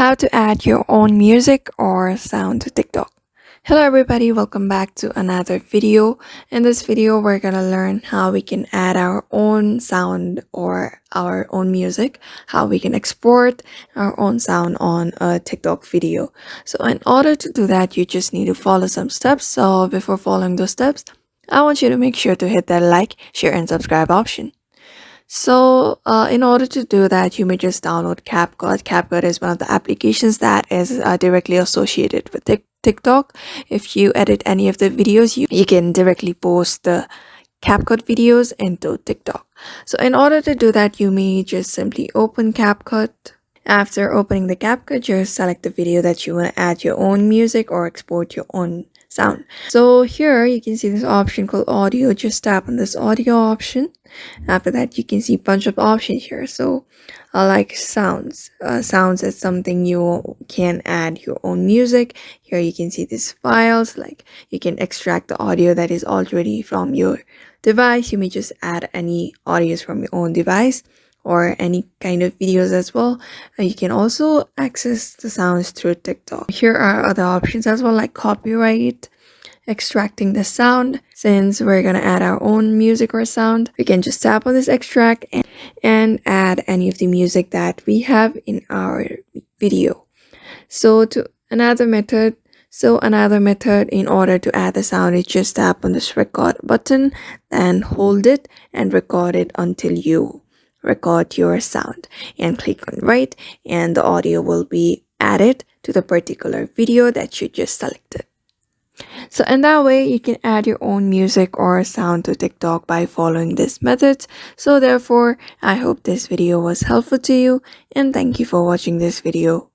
How to add your own music or sound to TikTok. Hello everybody, welcome back to another video. In this video, we're gonna learn how we can add our own sound or our own music, how we can export our own sound on a TikTok video. So in order to do that, you just need to follow some steps. So before following those steps, I want you to make sure to hit that like, share and subscribe option. So, in order to do that, you may just download CapCut. CapCut is one of the applications that is directly associated with TikTok. If you edit any of the videos, you can directly post the CapCut videos into TikTok. So, in order to do that, you may just simply open CapCut. After opening the CapCut, just select the video that you want to add your own music or export your own sound. So here you can see this option called audio. Just tap on this audio option. After that, you can see a bunch of options here. So like sounds. Sounds is something you can add your own music. Here you can see these files, like you can extract the audio that is already from your device. You may just add any audios from your own device or any kind of videos as well. You can also access the sounds through TikTok. Here are other options as well, like copyright, extracting the sound. Since we're gonna add our own music or sound, we can just tap on this extract and add any of the music that we have in our video. Another method in order to add the sound is just tap on this record button and hold it and record it until you record your sound, and click on write, and the audio will be added to the particular video that you just selected. So in that way, you can add your own music or sound to TikTok by following these methods. So therefore, I hope this video was helpful to you, and thank you for watching this video.